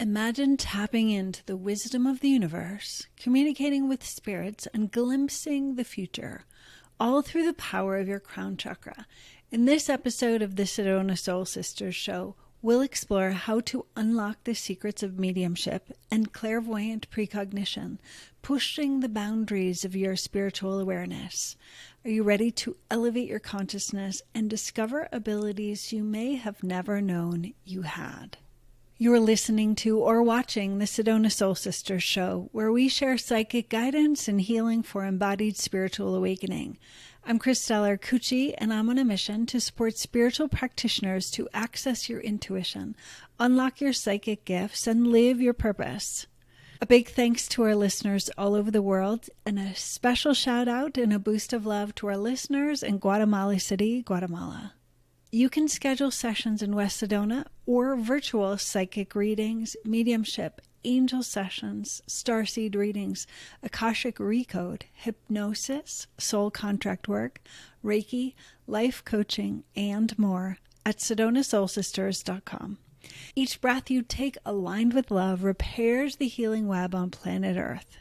Imagine tapping into the wisdom of the universe, communicating with spirits, and glimpsing the future, all through the power of your crown chakra. In this episode of the Sedona Soul Sisters Show, we'll explore how to unlock the secrets of mediumship and clairvoyant precognition, pushing the boundaries of your spiritual awareness. Are you ready to elevate your consciousness and discover abilities you may have never known you had? You're listening to or watching the Sedona Soul Sisters Show, where we share psychic guidance and healing for embodied spiritual awakening. I'm Christelle Arcucci, and I'm on a mission to support spiritual practitioners to access your intuition, unlock your psychic gifts, and live your purpose. A big thanks to our listeners all over the world, and a special shout out and a boost of love to our listeners in Guatemala City, Guatemala. You can schedule sessions in West Sedona or virtual psychic readings, mediumship, angel sessions, starseed readings, Akashic recode, hypnosis, soul contract work, Reiki, life coaching, and more at SedonaSoulSisters.com. Each breath you take aligned with love repairs the healing web on planet Earth.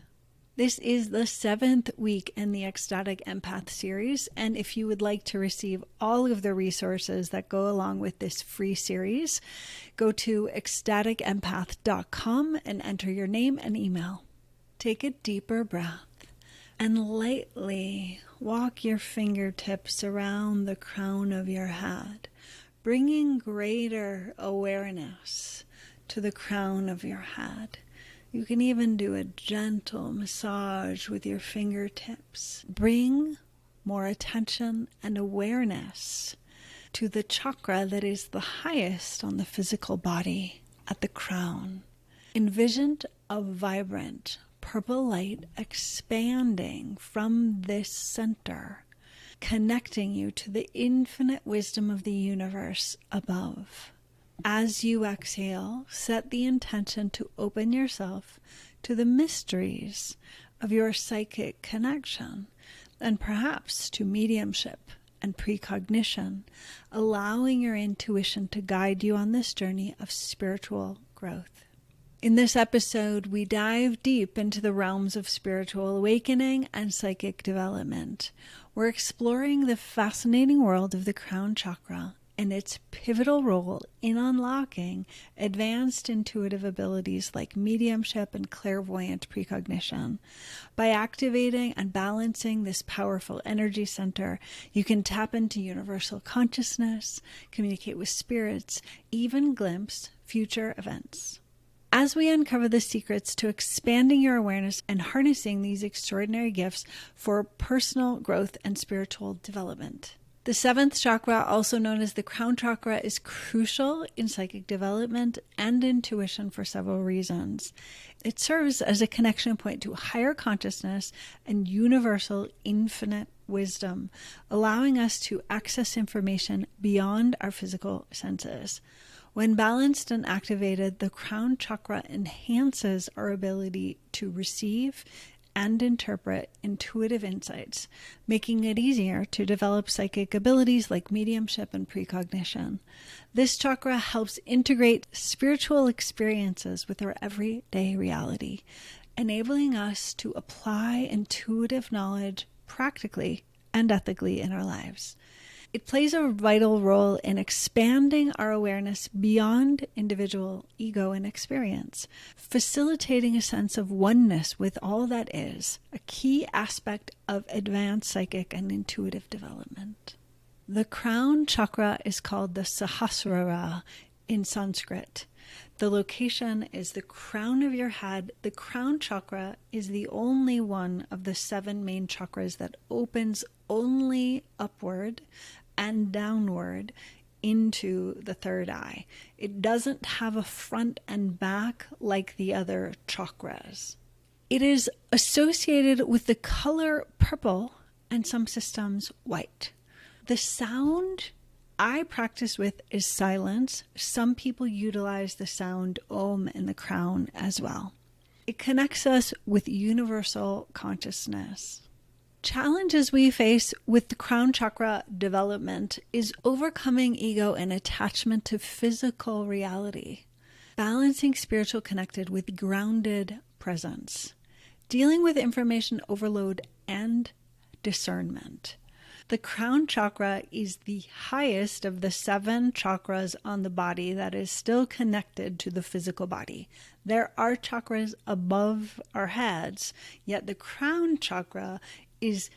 This is the 7th week in the Ecstatic Empath series, and if you would like to receive all of the resources that go along with this free series, go to ecstaticempath.com and enter your name and email. Take a deeper breath and lightly walk your fingertips around the crown of your head, bringing greater awareness to the crown of your head. You can even do a gentle massage with your fingertips. Bring more attention and awareness to the chakra that is the highest on the physical body, at the crown. Envision a vibrant purple light expanding from this center, connecting you to the infinite wisdom of the universe above. As you exhale, set the intention to open yourself to the mysteries of your psychic connection and perhaps to mediumship and precognition, allowing your intuition to guide you on this journey of spiritual growth. In this episode, we dive deep into the realms of spiritual awakening and psychic development. We're exploring the fascinating world of the crown chakra and its pivotal role in unlocking advanced intuitive abilities like mediumship and clairvoyant precognition. By activating and balancing this powerful energy center, you can tap into universal consciousness, communicate with spirits, even glimpse future events. As we uncover the secrets to expanding your awareness and harnessing these extraordinary gifts for personal growth and spiritual development. The 7th chakra, also known as the crown chakra, is crucial in psychic development and intuition for several reasons. It serves as a connection point to higher consciousness and universal infinite wisdom, allowing us to access information beyond our physical senses. When balanced and activated, the crown chakra enhances our ability to receive and interpret intuitive insights, making it easier to develop psychic abilities like mediumship and precognition. This chakra helps integrate spiritual experiences with our everyday reality, enabling us to apply intuitive knowledge practically and ethically in our lives. It plays a vital role in expanding our awareness beyond individual ego and experience, facilitating a sense of oneness with all that is, a key aspect of advanced psychic and intuitive development. The crown chakra is called the Sahasrara in Sanskrit. The location is the crown of your head. The crown chakra is the only one of the 7 main chakras that opens only upward and downward into the third eye. It doesn't have a front and back like the other chakras. It is associated with the color purple and some systems white. The sound I practice with is silence. Some people utilize the sound Om in the crown as well. It connects us with universal consciousness. Challenges we face with the crown chakra development is overcoming ego and attachment to physical reality. balancing spiritual connected with grounded presence, dealing with information overload and discernment. The crown chakra is the highest of the 7 chakras on the body that is still connected to the physical body. There are chakras above our heads, yet the crown chakra is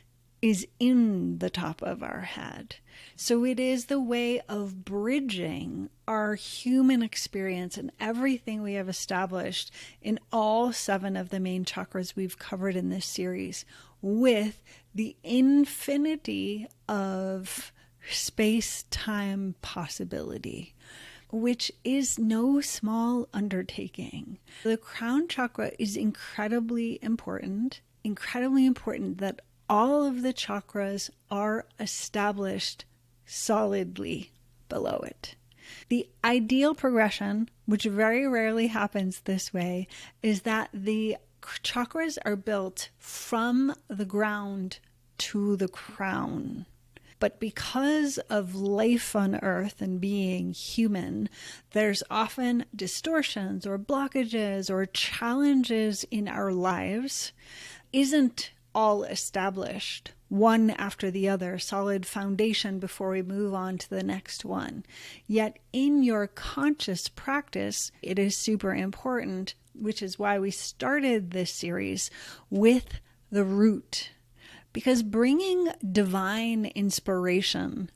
in the top of our head. So it is the way of bridging our human experience and everything we have established in all 7 of the main chakras we've covered in this series with the infinity of space-time possibility, which is no small undertaking. The crown chakra is incredibly important that all of the chakras are established solidly below it. The ideal progression, which very rarely happens this way, is that the chakras are built from the ground to the crown. But because of life on earth and being human, there's often distortions or blockages or challenges in our lives. Isn't all established, one after the other, solid foundation before we move on to the next one. Yet in your conscious practice, it is super important, which is why we started this series with the root. Because bringing divine inspiration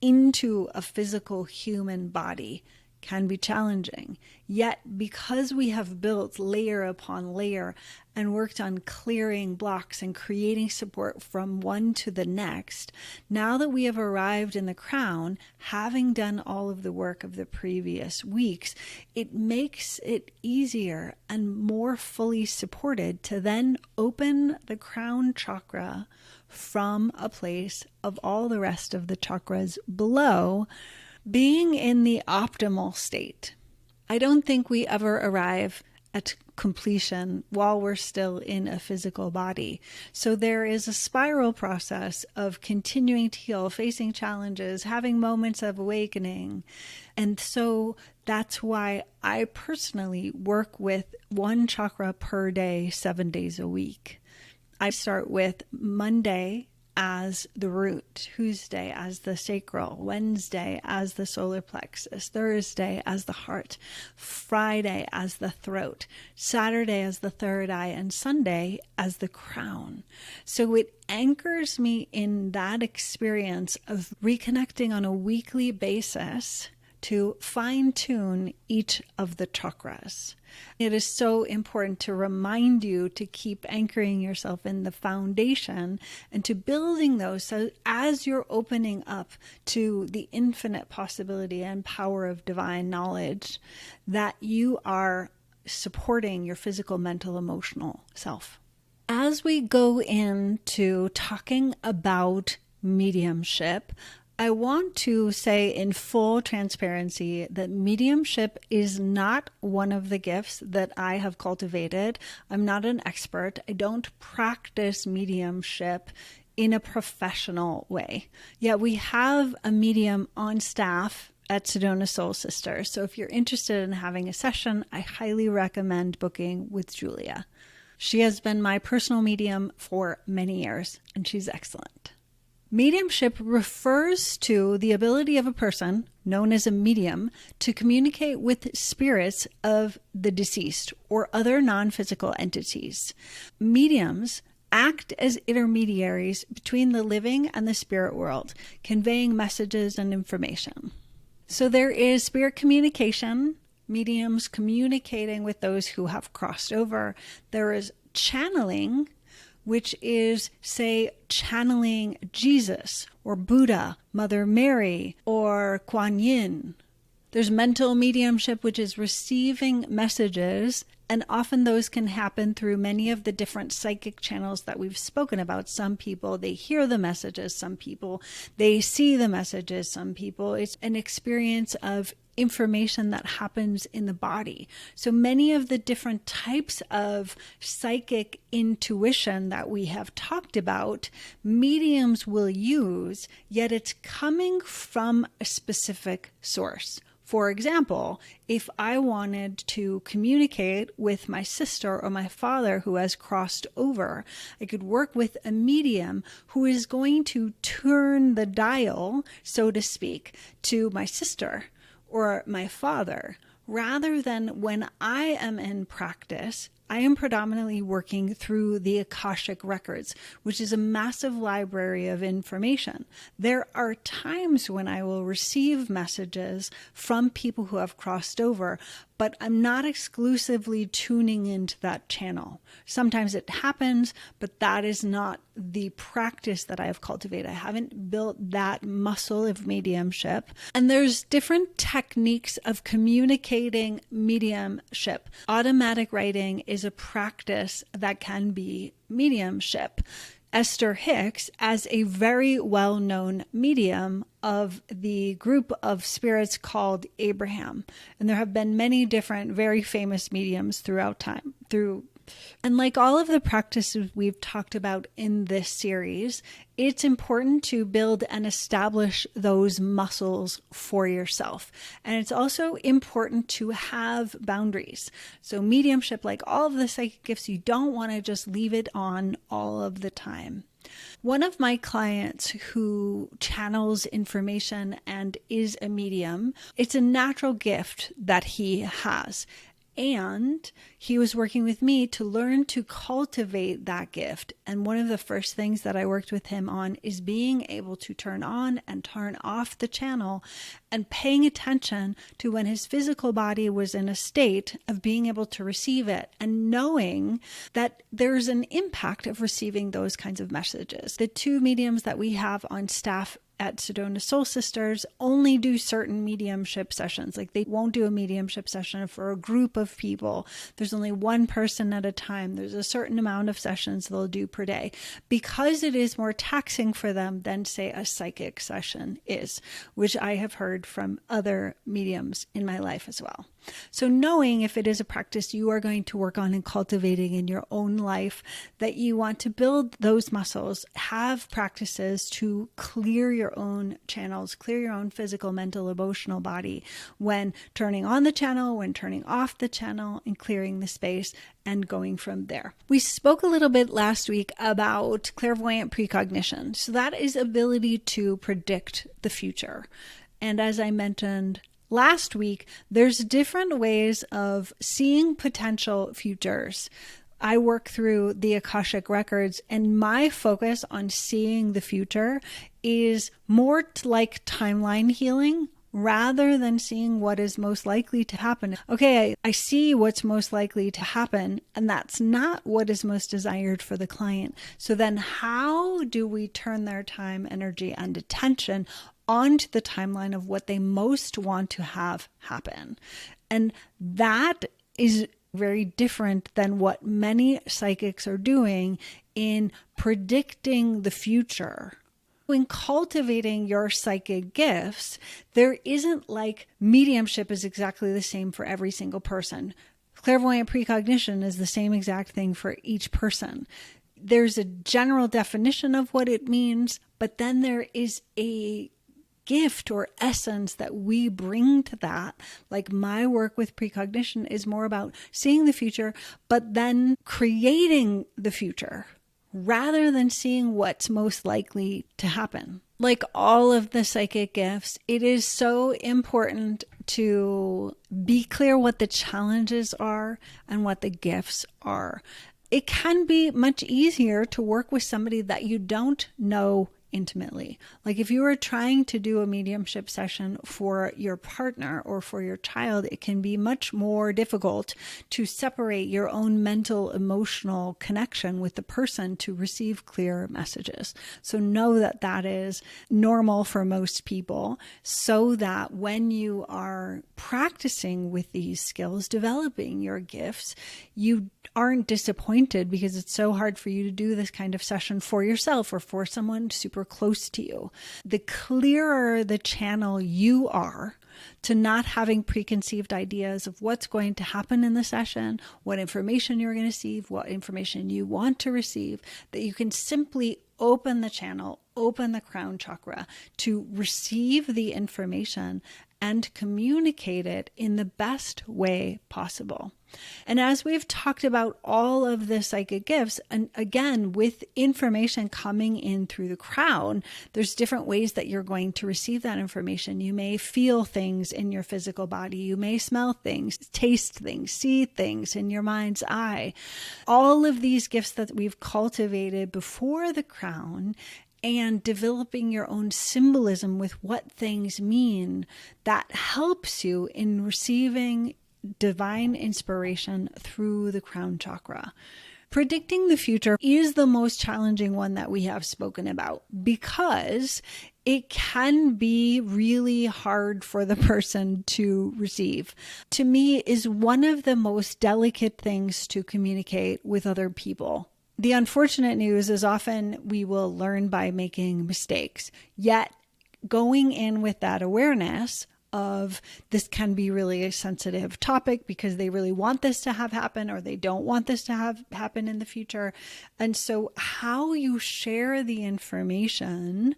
into a physical human body can be challenging. Yet, because we have built layer upon layer and worked on clearing blocks and creating support from one to the next, now that we have arrived in the crown, having done all of the work of the previous weeks, it makes it easier and more fully supported to then open the crown chakra from a place of all the rest of the chakras below, being in the optimal state. I don't think we ever arrive at completion while we're still in a physical body. So there is a spiral process of continuing to heal, facing challenges, having moments of awakening. And so that's why I personally work with 1 chakra per day, 7 days a week. I start with Monday as the root, Tuesday as the sacral, Wednesday as the solar plexus, Thursday as the heart, Friday as the throat, Saturday as the third eye, and Sunday as the crown. So it anchors me in that experience of reconnecting on a weekly basis to fine-tune each of the chakras. It is so important to remind you to keep anchoring yourself in the foundation and to building those, so as you're opening up to the infinite possibility and power of divine knowledge, that you are supporting your physical, mental, emotional self. As we go into talking about mediumship, I want to say in full transparency that mediumship is not one of the gifts that I have cultivated. I'm not an expert. I don't practice mediumship in a professional way. Yet we have a medium on staff at Sedona Soul Sisters. So if you're interested in having a session, I highly recommend booking with Julia. She has been my personal medium for many years, and she's excellent. Mediumship refers to the ability of a person, known as a medium, to communicate with spirits of the deceased or other non-physical entities. Mediums act as intermediaries between the living and the spirit world, conveying messages and information. So there is spirit communication, mediums communicating with those who have crossed over. There is channeling, which is, say, channeling Jesus or Buddha, Mother Mary, or Kuan Yin. There's mental mediumship, which is receiving messages, and often those can happen through many of the different psychic channels that we've spoken about. Some people, they hear the messages. Some people, they see the messages. Some people, it's an experience of information that happens in the body. So many of the different types of psychic intuition that we have talked about, mediums will use, yet it's coming from a specific source. For example, if I wanted to communicate with my sister or my father who has crossed over, I could work with a medium who is going to turn the dial, so to speak, to my sister or my father, rather than when I am in practice. I am predominantly working through the Akashic Records, which is a massive library of information. There are times when I will receive messages from people who have crossed over, but I'm not exclusively tuning into that channel. Sometimes it happens, but that is not the practice that I have cultivated. I haven't built that muscle of mediumship. And there's different techniques of communicating mediumship. Automatic writing is a practice that can be mediumship. Esther Hicks, as a very well-known medium of the group of spirits called Abraham. And there have been many different very famous mediums throughout time. And like all of the practices we've talked about in this series, it's important to build and establish those muscles for yourself. And it's also important to have boundaries. So mediumship, like all of the psychic gifts, you don't want to just leave it on all of the time. One of my clients who channels information and is a medium, it's a natural gift that he has. And he was working with me to learn to cultivate that gift. And one of the first things that I worked with him on is being able to turn on and turn off the channel and paying attention to when his physical body was in a state of being able to receive it and knowing that there's an impact of receiving those kinds of messages. The two mediums that we have on staff at Sedona Soul Sisters only do certain mediumship sessions. Like they won't do a mediumship session for a group of people. There's only one person at a time. There's a certain amount of sessions they'll do per day because it is more taxing for them than, say, a psychic session is, which I have heard from other mediums in my life as well. So knowing if it is a practice you are going to work on and cultivating in your own life, that you want to build those muscles, have practices to clear your own channels, clear your own physical, mental, emotional body when turning on the channel, when turning off the channel, and clearing the space and going from there. We spoke a little bit last week about clairvoyant precognition. So that is ability to predict the future. And as I mentioned last week, there's different ways of seeing potential futures. I work through the Akashic Records, and my focus on seeing the future is more like timeline healing rather than seeing what is most likely to happen. Okay, I see what's most likely to happen, and that's not what is most desired for the client. So then how do we turn their time, energy, and attention onto the timeline of what they most want to have happen? And that is very different than what many psychics are doing in predicting the future. In cultivating your psychic gifts, there isn't like mediumship is exactly the same for every single person. Clairvoyant precognition is the same exact thing for each person. There's a general definition of what it means, but then there is a gift or essence that we bring to that. Like my work with precognition is more about seeing the future, but then creating the future rather than seeing what's most likely to happen. Like all of the psychic gifts, it is so important to be clear what the challenges are and what the gifts are. It can be much easier to work with somebody that you don't know intimately. Like if you are trying to do a mediumship session for your partner or for your child, it can be much more difficult to separate your own mental, emotional connection with the person to receive clear messages. So know that that is normal for most people, so that when you are practicing with these skills, developing your gifts, you aren't disappointed because it's so hard for you to do this kind of session for yourself or for someone super close to you. The clearer the channel you are to not having preconceived ideas of what's going to happen in the session, what information you're going to receive, what information you want to receive, that you can simply open the channel, open the crown chakra to receive the information and communicate it in the best way possible. And as we've talked about all of the psychic gifts, and again, with information coming in through the crown, there's different ways that you're going to receive that information. You may feel things in your physical body. You may smell things, taste things, see things in your mind's eye. All of these gifts that we've cultivated before the crown and developing your own symbolism with what things mean, that helps you in receiving divine inspiration through the crown chakra. Predicting the future is the most challenging one that we have spoken about because it can be really hard for the person to receive. To me, is one of the most delicate things to communicate with other people. The unfortunate news is often we will learn by making mistakes. Yet going in with that awareness of this can be really a sensitive topic because they really want this to have happen or they don't want this to have happen in the future. And so how you share the information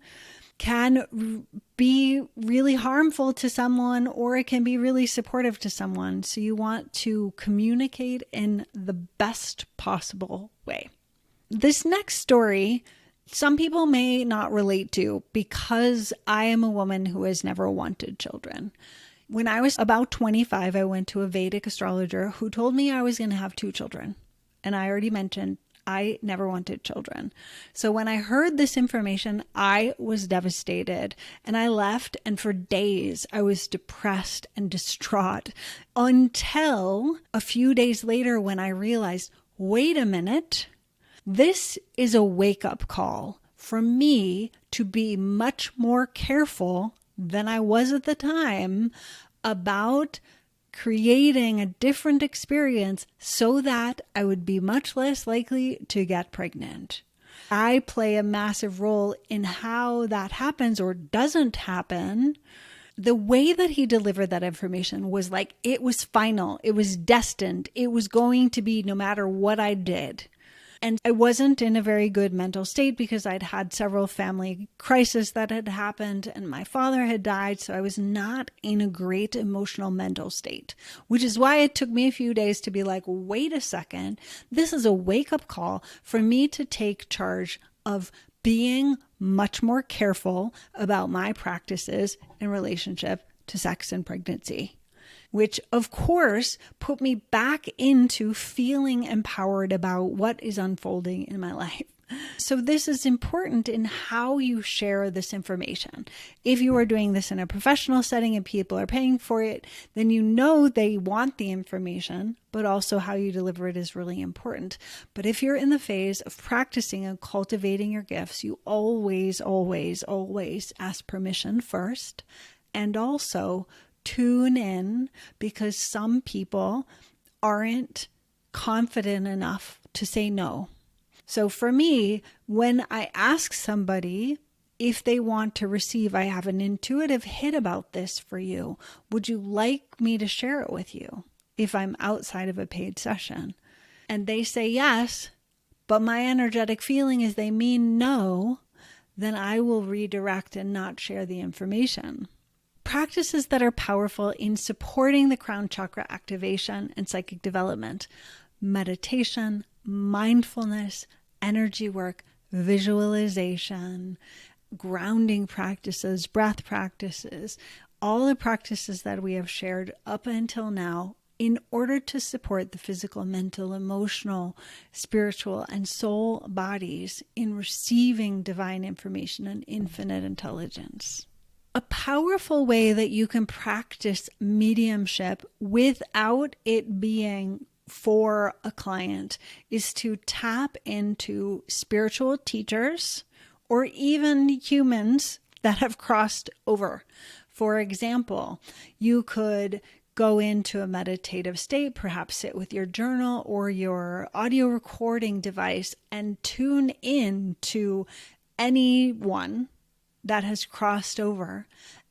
can be really harmful to someone or it can be really supportive to someone. So you want to communicate in the best possible way. This next story, some people may not relate to because I am a woman who has never wanted children. When I was about 25, I went to a Vedic astrologer who told me I was going to have 2 children. And I already mentioned I never wanted children. So when I heard this information, I was devastated and I left. And for days, I was depressed and distraught until a few days later when I realized, wait a minute. This is a wake-up call for me to be much more careful than I was at the time about creating a different experience so that I would be much less likely to get pregnant. I play a massive role in how that happens or doesn't happen. The way that he delivered that information was like it was final. It was destined. It was going to be no matter what I did. And I wasn't in a very good mental state because I'd had several family crises that had happened and my father had died. So I was not in a great emotional mental state, which is why it took me a few days to be like, wait a second, this is a wake-up call for me to take charge of being much more careful about my practices in relationship to sex and pregnancy. Which of course put me back into feeling empowered about what is unfolding in my life. So this is important in how you share this information. If you are doing this in a professional setting and people are paying for it, then you know they want the information, but also how you deliver it is really important. But if you're in the phase of practicing and cultivating your gifts, you always, always, always ask permission first, and also tune in because some people aren't confident enough to say no. So for me, when I ask somebody if they want to receive, I have an intuitive hit about this for you. Would you like me to share it with you if I'm outside of a paid session? And they say yes, but my energetic feeling is they mean no, then I will redirect and not share the information. Practices that are powerful in supporting the crown chakra activation and psychic development: meditation, mindfulness, energy work, visualization, grounding practices, breath practices, all the practices that we have shared up until now in order to support the physical, mental, emotional, spiritual, and soul bodies in receiving divine information and infinite intelligence. A powerful way that you can practice mediumship without it being for a client is to tap into spiritual teachers or even humans that have crossed over. For example, you could go into a meditative state, perhaps sit with your journal or your audio recording device and tune in to anyone that has crossed over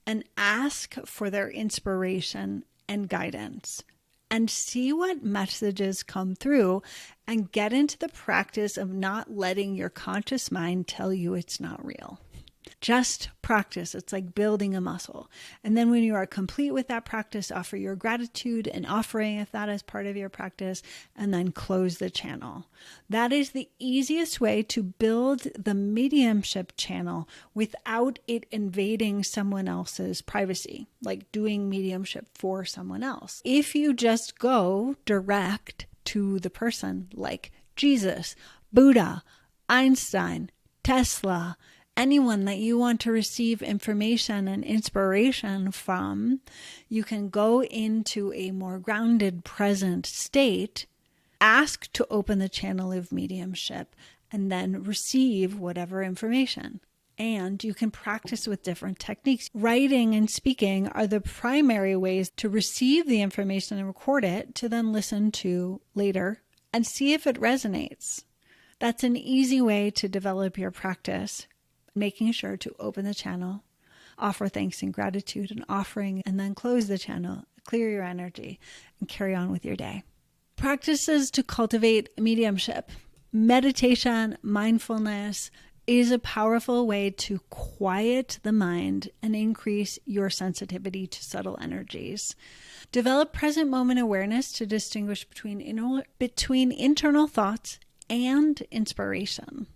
and ask for their inspiration and guidance and see what messages come through and get into the practice of not letting your conscious mind tell you it's not real. Just practice. It's like building a muscle. And then when you are complete with that practice, offer your gratitude and offering if that is part of your practice, and then close the channel. That is the easiest way to build the mediumship channel without it invading someone else's privacy, like doing mediumship for someone else. If you just go direct to the person, like Jesus, Buddha, Einstein, Tesla, anyone that you want to receive information and inspiration from, you can go into a more grounded, present state, ask to open the channel of mediumship, and then receive whatever information. And you can practice with different techniques. Writing and speaking are the primary ways to receive the information and record it to then listen to later and see if it resonates. That's an easy way to develop your practice, making sure to open the channel, offer thanks and gratitude and offering, and then close the channel, clear your energy, and carry on with your day. Practices to cultivate mediumship. Meditation, mindfulness is a powerful way to quiet the mind and increase your sensitivity to subtle energies. Develop present moment awareness to distinguish between internal thoughts and inspiration.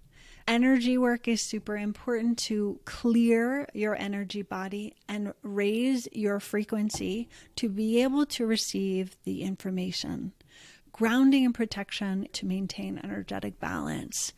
Energy work is super important to clear your energy body and raise your frequency to be able to receive the information. Grounding and protection to maintain energetic balance.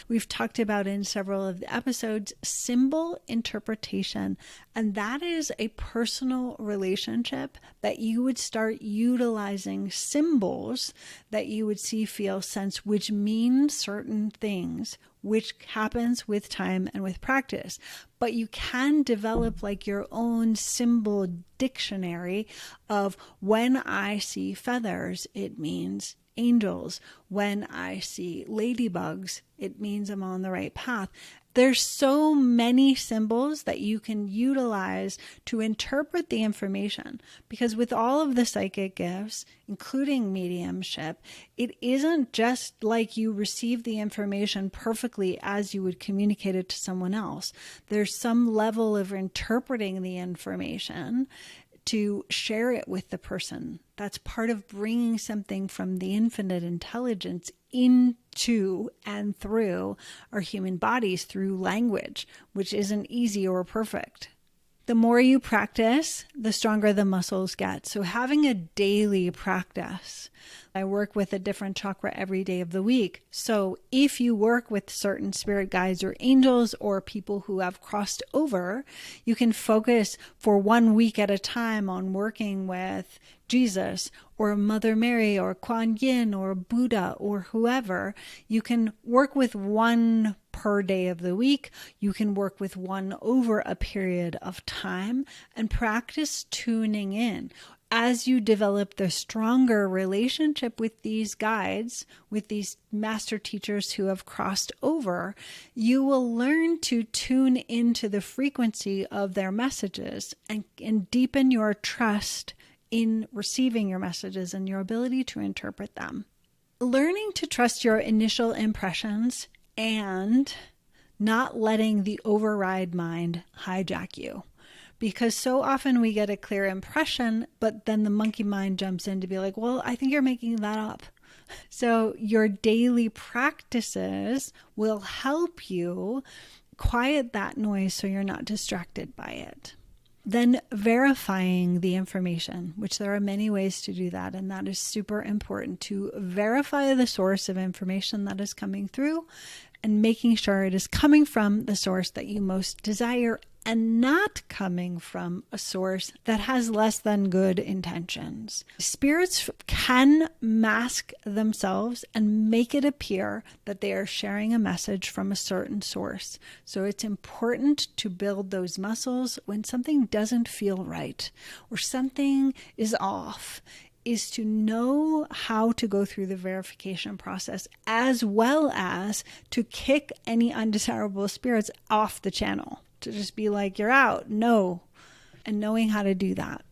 We've talked about in several of the episodes, symbol interpretation, and that is a personal relationship that you would start utilizing symbols that you would see, feel, sense, which mean certain things, which happens with time and with practice. But you can develop like your own symbol dictionary of when I see feathers, it means angels. When I see ladybugs, it means I'm on the right path. There's so many symbols that you can utilize to interpret the information, because with all of the psychic gifts, including mediumship, it isn't just like you receive the information perfectly as you would communicate it to someone else. There's some level of interpreting the information to share it with the person. That's part of bringing something from the infinite intelligence into and through our human bodies through language, which isn't easy or perfect. The more you practice, the stronger the muscles get. So having a daily practice. I work with a different chakra every day of the week. So if you work with certain spirit guides or angels or people who have crossed over, you can focus for 1 week at a time on working with Jesus or Mother Mary or Kuan Yin or Buddha or whoever. You can work with one per day of the week. You can work with one over a period of time and practice tuning in. As you develop the stronger relationship with these guides, with these master teachers who have crossed over, you will learn to tune into the frequency of their messages and deepen your trust in receiving your messages and your ability to interpret them. Learning to trust your initial impressions and not letting the override mind hijack you. Because so often we get a clear impression, but then the monkey mind jumps in to be like, well, I think you're making that up. So your daily practices will help you quiet that noise so you're not distracted by it. Then verifying the information, which there are many ways to do that. And that is super important, to verify the source of information that is coming through and making sure it is coming from the source that you most desire and not coming from a source that has less than good intentions. Spirits can mask themselves and make it appear that they are sharing a message from a certain source. So it's important to build those muscles when something doesn't feel right or something is off, is to know how to go through the verification process, as well as to kick any undesirable spirits off the channel. To just be like, you're out, no, and knowing how to do that.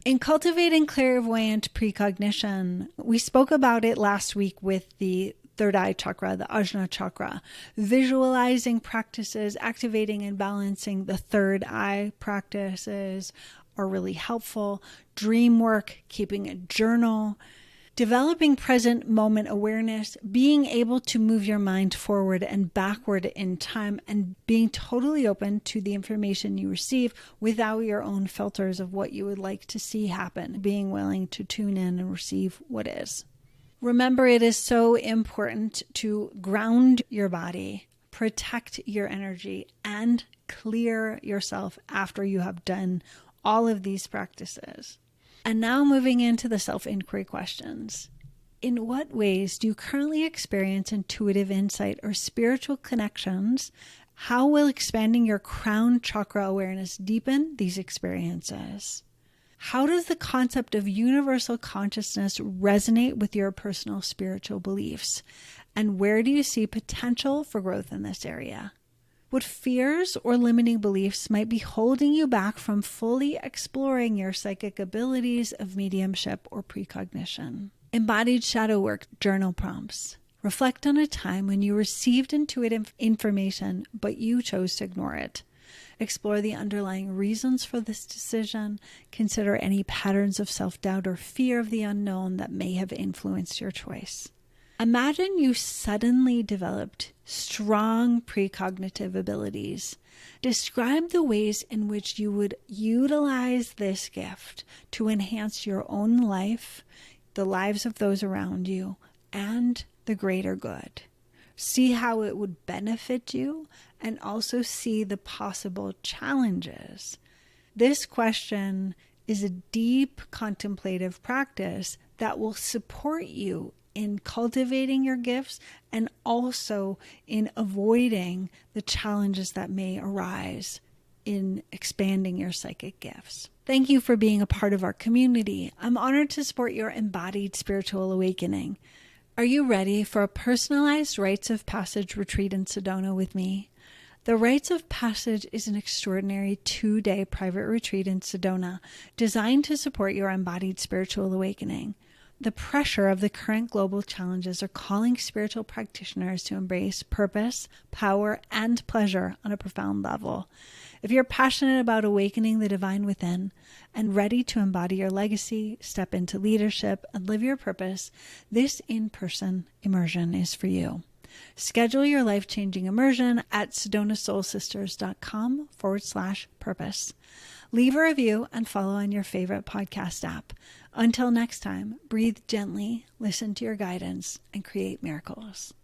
In cultivating clairvoyant precognition, we spoke about it last week with the third eye chakra, the Ajna chakra. Visualizing practices, activating and balancing the third eye practices are really helpful. Dream work, keeping a journal, developing present moment awareness, being able to move your mind forward and backward in time, and being totally open to the information you receive without your own filters of what you would like to see happen, being willing to tune in and receive what is. Remember, it is so important to ground your body, protect your energy, and clear yourself after you have done all of these practices. And now moving into the self-inquiry questions. In what ways do you currently experience intuitive insight or spiritual connections? How will expanding your crown chakra awareness deepen these experiences? How does the concept of universal consciousness resonate with your personal spiritual beliefs? And where do you see potential for growth in this area? What fears or limiting beliefs might be holding you back from fully exploring your psychic abilities of mediumship or precognition? Embodied shadow work journal prompts. Reflect on a time when you received intuitive information, but you chose to ignore it. Explore the underlying reasons for this decision. Consider any patterns of self-doubt or fear of the unknown that may have influenced your choice. Imagine you suddenly developed strong precognitive abilities. Describe the ways in which you would utilize this gift to enhance your own life, the lives of those around you, and the greater good. See how it would benefit you, and also see the possible challenges. This question is a deep contemplative practice that will support you in cultivating your gifts and also in avoiding the challenges that may arise in expanding your psychic gifts. Thank you for being a part of our community. I'm honored to support your embodied spiritual awakening. Are you ready for a personalized rites of passage retreat in Sedona with me? The Rites of Passage is an extraordinary 2-day private retreat in Sedona designed to support your embodied spiritual awakening. The pressure of the current global challenges are calling spiritual practitioners to embrace purpose, power, and pleasure on a profound level. If you're passionate about awakening the divine within and ready to embody your legacy, step into leadership, and live your purpose, this in-person immersion is for you. Schedule your life-changing immersion at sedonasoulsisters.com/purpose. Leave a review and follow on your favorite podcast app. Until next time, breathe gently, listen to your guidance, and create miracles.